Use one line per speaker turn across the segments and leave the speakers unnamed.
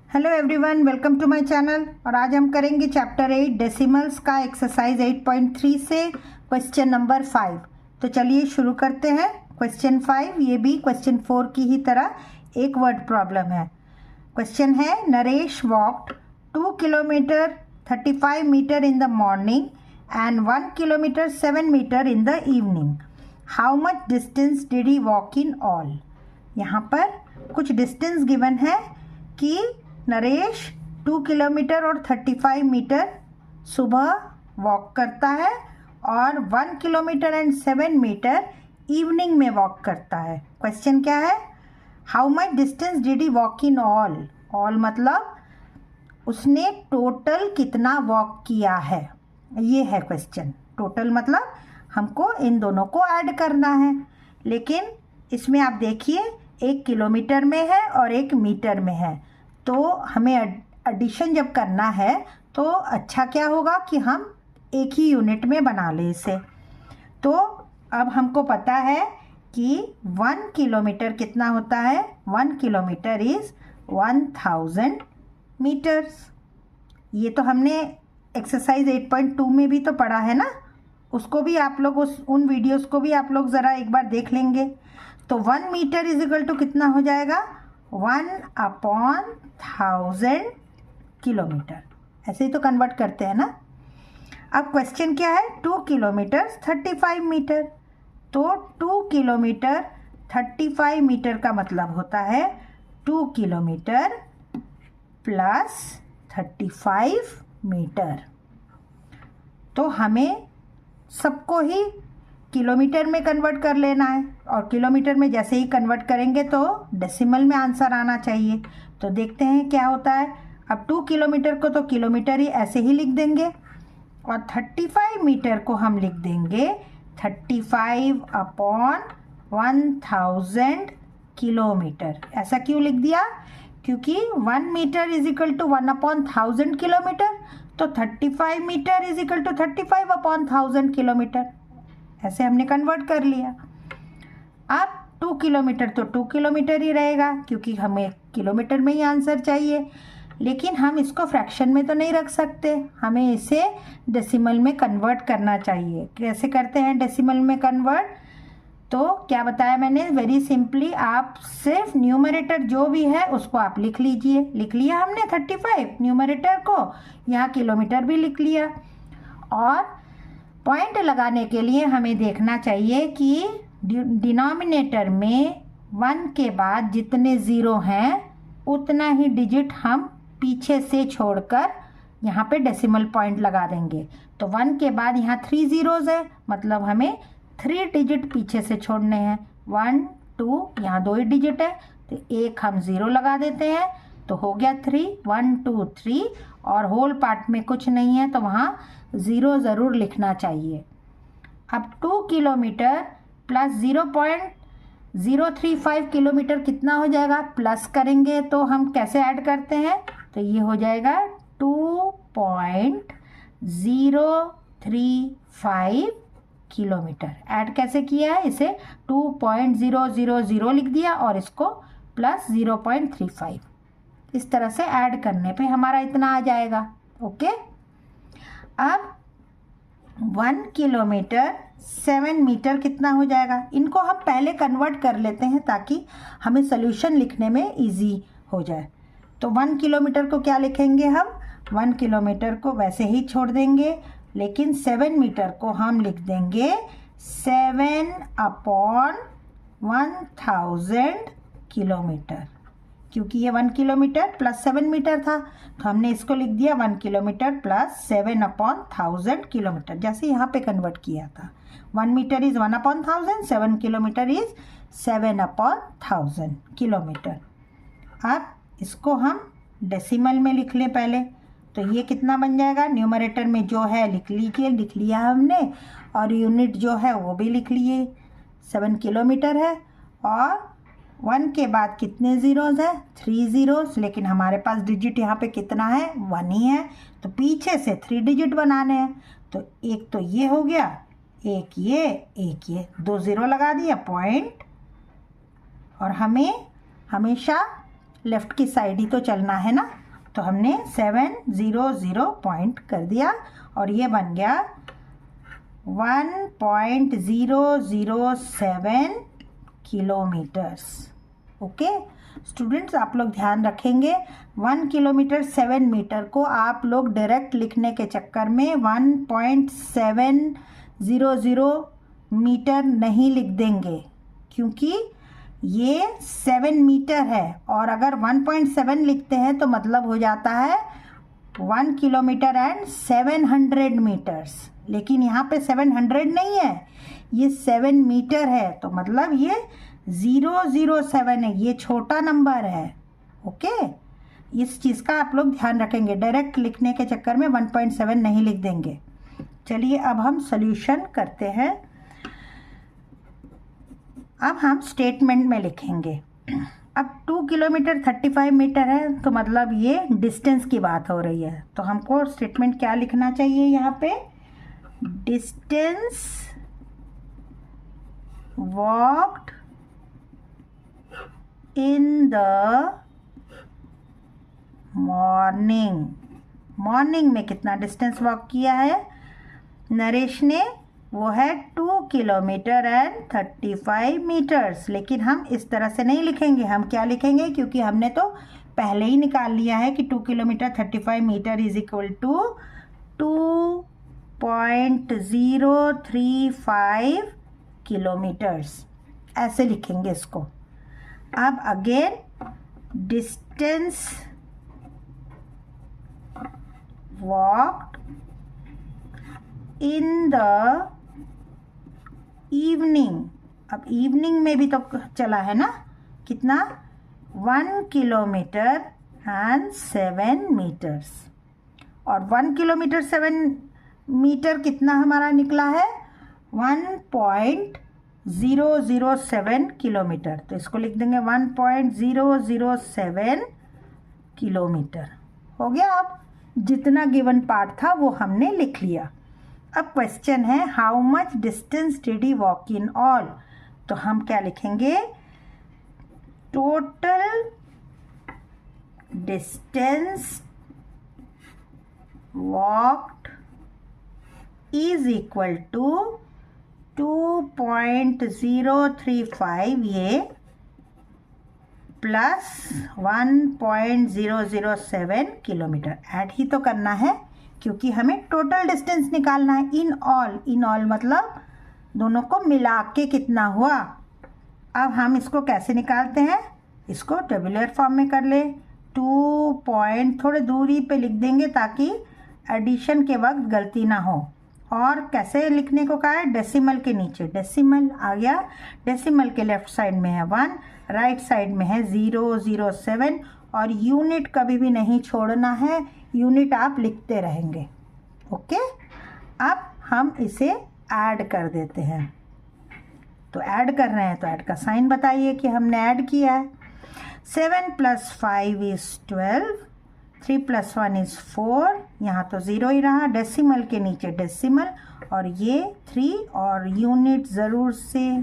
Hello everyone, welcome to my channel. और आज हम करेंगे चैप्टर 8 डेसिमल्स का एक्सरसाइज 8.3 से क्वेश्चन नंबर 5। तो चलिए शुरू करते हैं। क्वेश्चन 5 ये भी क्वेश्चन 4 की ही तरह एक वर्ड प्रॉब्लम है। क्वेश्चन है, Naresh walked 2 kilometre 35 metre in the morning and 1 kilometre 7 metre in the evening. How much distance did he walk in all. यहाँ पर कुछ डिस्टेंस गिवन है कि नरेश 2 किलोमीटर और 35 मीटर सुबह वॉक करता है और 1 किलोमीटर एंड 7 मीटर इवनिंग में वॉक करता है। क्वेश्चन क्या है, how much distance did he walk in all. All मतलब उसने टोटल कितना वॉक किया है, ये है क्वेश्चन। टोटल मतलब हमको इन दोनों को ऐड करना है, लेकिन इसमें आप देखिए 1 किलोमीटर में है और 1 मीटर में है, तो हमें एडिशन जब करना है तो अच्छा क्या होगा कि हम एक ही यूनिट में बना लें इसे। तो अब हमको पता है कि 1 किलोमीटर कितना होता है। 1 किलोमीटर इज़ 1000 मीटर्स। ये तो हमने एक्सरसाइज 8.2 में भी तो पढ़ा है ना, उसको भी आप लोग उन वीडियोस को भी आप लोग ज़रा एक बार देख लेंगे। तो 1 मीटर इज इक्वल टू कितना हो जाएगा, 1/1000 किलोमीटर। ऐसे ही तो कन्वर्ट करते हैं ना। अब क्वेश्चन क्या है, 2 किलोमीटर 35 मीटर। तो 2 किलोमीटर 35 मीटर का मतलब होता है 2 किलोमीटर प्लस 35 मीटर। तो हमें सबको ही किलोमीटर में कन्वर्ट कर लेना है, और किलोमीटर में जैसे ही कन्वर्ट करेंगे तो डेसिमल में आंसर आना चाहिए। तो देखते हैं क्या होता है। अब 2 किलोमीटर को तो किलोमीटर ही ऐसे ही लिख देंगे, और 35 मीटर को हम लिख देंगे 35/1000 किलोमीटर। ऐसा क्यों लिख दिया, क्योंकि 1 metre is equal to 1/1000 kilometre, तो 35 metre is equal to 35/1000 kilometre. ऐसे हमने कन्वर्ट कर लिया। अब 2 किलोमीटर तो 2 किलोमीटर ही रहेगा, क्योंकि हमें किलोमीटर में ही आंसर चाहिए। लेकिन हम इसको फ्रैक्शन में तो नहीं रख सकते, हमें इसे डेसिमल में कन्वर्ट करना चाहिए। कैसे करते हैं डेसिमल में कन्वर्ट, तो क्या बताया मैंने, वेरी सिंपली आप सिर्फ न्यूमरेटर जो भी है उसको आप लिख लीजिए। लिख लिया हमने 35 न्यूमरेटर को, यहाँ किलोमीटर भी लिख लिया। और पॉइंट लगाने के लिए हमें देखना चाहिए कि डिनोमिनेटर में 1 के बाद जितने ज़ीरो हैं उतना ही डिजिट हम पीछे से छोड़कर यहाँ पे डेसिमल पॉइंट लगा देंगे। तो 1 के बाद यहाँ 3 ज़ीरोज़ है, मतलब हमें 3 डिजिट पीछे से छोड़ने हैं। 1 2, यहाँ 2 ही डिजिट है, तो एक हम ज़ीरो लगा देते हैं, तो हो गया 3। 1 2 3, और होल पार्ट में कुछ नहीं है तो वहाँ ज़ीरो ज़रूर लिखना चाहिए। अब 2 किलोमीटर प्लस 0.035 किलोमीटर कितना हो जाएगा, प्लस करेंगे तो हम कैसे ऐड करते हैं, तो ये हो जाएगा 2.035 किलोमीटर। ऐड कैसे किया है, इसे 2.000 लिख दिया और इसको प्लस 0.35, इस तरह से ऐड करने पे हमारा इतना आ जाएगा। ओके, अब 1 किलोमीटर 7 मीटर कितना हो जाएगा, इनको हम पहले कन्वर्ट कर लेते हैं ताकि हमें सोल्यूशन लिखने में इजी हो जाए। तो 1 किलोमीटर को क्या लिखेंगे हम, 1 किलोमीटर को वैसे ही छोड़ देंगे, लेकिन 7 मीटर को हम लिख देंगे 7/1000 किलोमीटर, क्योंकि ये 1 किलोमीटर प्लस 7 मीटर था, तो हमने इसको लिख दिया 1 किलोमीटर प्लस 7/1000 किलोमीटर, जैसे यहाँ पे कन्वर्ट किया था। 1 metre is 1/1000, 7 kilometre is 7/1000 kilometre. अब इसको हम डेसिमल में लिख लें पहले, तो ये कितना बन जाएगा, न्यूमरेटर में जो है लिख लीजिए, लिख लिया हमने, और यूनिट जो है वो भी लिख लिए। 7 किलोमीटर है, और 1 के बाद कितने ज़ीरोज़ है, 3 ज़ीरोज़, लेकिन हमारे पास डिजिट यहाँ पे कितना है, 1 ही है, तो पीछे से 3 डिजिट बनाने हैं। तो एक तो ये हो गया, एक ये 2 ज़ीरो लगा दिया पॉइंट। और हमें हमेशा लेफ़्ट की साइड ही तो चलना है ना, तो हमने 700 पॉइंट कर दिया और ये बन गया 1.007 किलोमीटर्स। ओके स्टूडेंट्स, आप लोग ध्यान रखेंगे 1 किलोमीटर 7 मीटर को आप लोग डायरेक्ट लिखने के चक्कर में 1.700 मीटर नहीं लिख देंगे, क्योंकि ये 7 मीटर है और अगर 1.7 लिखते हैं तो मतलब हो जाता है 1 किलोमीटर एंड 700 मीटर्स, लेकिन यहाँ पे 700 नहीं है, ये 7 मीटर है, तो मतलब ये 007 है, ये छोटा नंबर है। ओके इस चीज़ का आप लोग ध्यान रखेंगे, डायरेक्ट लिखने के चक्कर में 1.7 नहीं लिख देंगे। चलिए अब हम सॉल्यूशन करते हैं। अब हम स्टेटमेंट में लिखेंगे। अब 2 किलोमीटर 35 मीटर है, तो मतलब ये डिस्टेंस की बात हो रही है, तो हमको स्टेटमेंट क्या लिखना चाहिए यहाँ पे, distance walked in the morning. Morning में कितना डिस्टेंस वॉक किया है नरेश ने, वो है 2 किलोमीटर एंड 35 मीटर्स, लेकिन हम इस तरह से नहीं लिखेंगे। हम क्या लिखेंगे, क्योंकि हमने तो पहले ही निकाल लिया है कि 2 kilometre 35 metre is equal to 2.035 kilometres, ऐसे लिखेंगे इसको। अब again distance walked in the evening. अब इवनिंग में भी तो चला है ना, कितना 1 किलोमीटर एंड 7 मीटर्स, और 1 किलोमीटर 7 मीटर कितना हमारा निकला है 1.007 किलोमीटर, तो इसको लिख देंगे 1.007 किलोमीटर। हो गया, अब जितना गिवन पार्ट था वो हमने लिख लिया। अब क्वेश्चन है how much distance did he walk in all, तो हम क्या लिखेंगे, total distance walked is equal to 2.035 ये प्लस 1.007 किलोमीटर, ऐड ही तो करना है क्योंकि हमें टोटल डिस्टेंस निकालना है। इन ऑल मतलब दोनों को मिला के कितना हुआ। अब हम इसको कैसे निकालते हैं, इसको टेबुलर फॉर्म में कर ले, 2 पॉइंट थोड़े दूरी पे लिख देंगे ताकि एडिशन के वक्त गलती ना हो। और कैसे लिखने को कहा है, डेसिमल के नीचे, डेसिमल आ गया, डेसिमल के लेफ्ट साइड में है 1, राइट साइड में है 007, और यूनिट कभी भी नहीं छोड़ना है, यूनिट आप लिखते रहेंगे। ओके, अब हम इसे ऐड कर देते हैं, तो ऐड कर रहे हैं तो ऐड का साइन बताइए कि हमने ऐड किया है। 7 + 5 = 12, 3 + 1 = 4, यहाँ तो 0 ही रहा, डेसिमल के नीचे डेसिमल, और ये 3 और यूनिट ज़रूर से,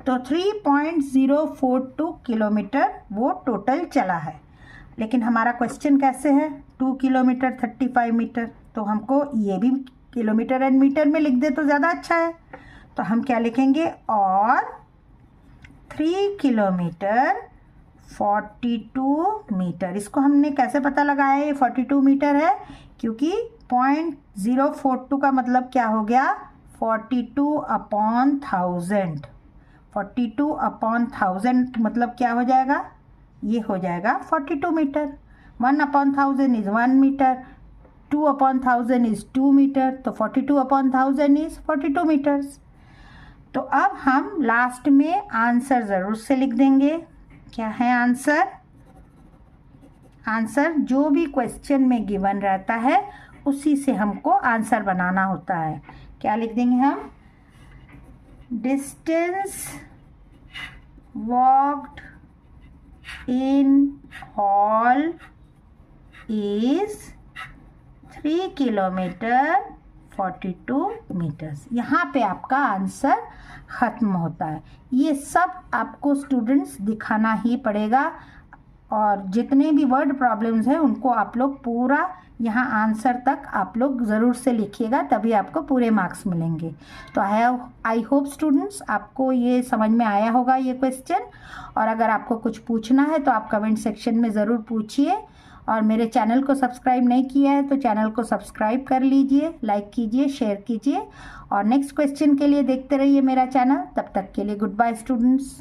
तो 3.042 किलोमीटर वो टोटल चला है। लेकिन हमारा क्वेश्चन कैसे है, 2 किलोमीटर 35 मीटर, तो हमको ये भी किलोमीटर एंड मीटर में लिख दे तो ज़्यादा अच्छा है। तो हम क्या लिखेंगे, और 3 किलोमीटर 42 मीटर, इसको हमने कैसे पता लगाया ये 42 मीटर है, क्योंकि 0.042 का मतलब क्या हो गया, 42/1000, 42/1000 मतलब क्या हो जाएगा, ये हो जाएगा 42 metre. 1/1000 is 1 metre, 2/1000 is 2 metre, तो 42/1000 इज़ 42 मीटर्स। तो अब हम लास्ट में आंसर ज़रूर से लिख देंगे। क्या है आंसर, आंसर जो भी क्वेश्चन में गिवन रहता है उसी से हमको आंसर बनाना होता है। क्या लिख देंगे हम, distance walked in all is 3 kilometre 42 metres. यहाँ पे आपका आंसर ख़त्म होता है। ये सब आपको स्टूडेंट्स दिखाना ही पड़ेगा, और जितने भी वर्ड प्रॉब्लम्स हैं उनको आप लोग पूरा यहाँ आंसर तक आप लोग ज़रूर से लिखिएगा, तभी आपको पूरे मार्क्स मिलेंगे। तो आई होप स्टूडेंट्स आपको ये समझ में आया होगा ये क्वेश्चन। और अगर आपको कुछ पूछना है तो आप कमेंट सेक्शन में ज़रूर पूछिए। और मेरे चैनल को सब्सक्राइब नहीं किया है तो चैनल को सब्सक्राइब कर लीजिए, लाइक कीजिए, शेयर कीजिए। और नेक्स्ट क्वेश्चन के लिए देखते रहिए मेरा चैनल। तब तक के लिए गुड बाय स्टूडेंट्स।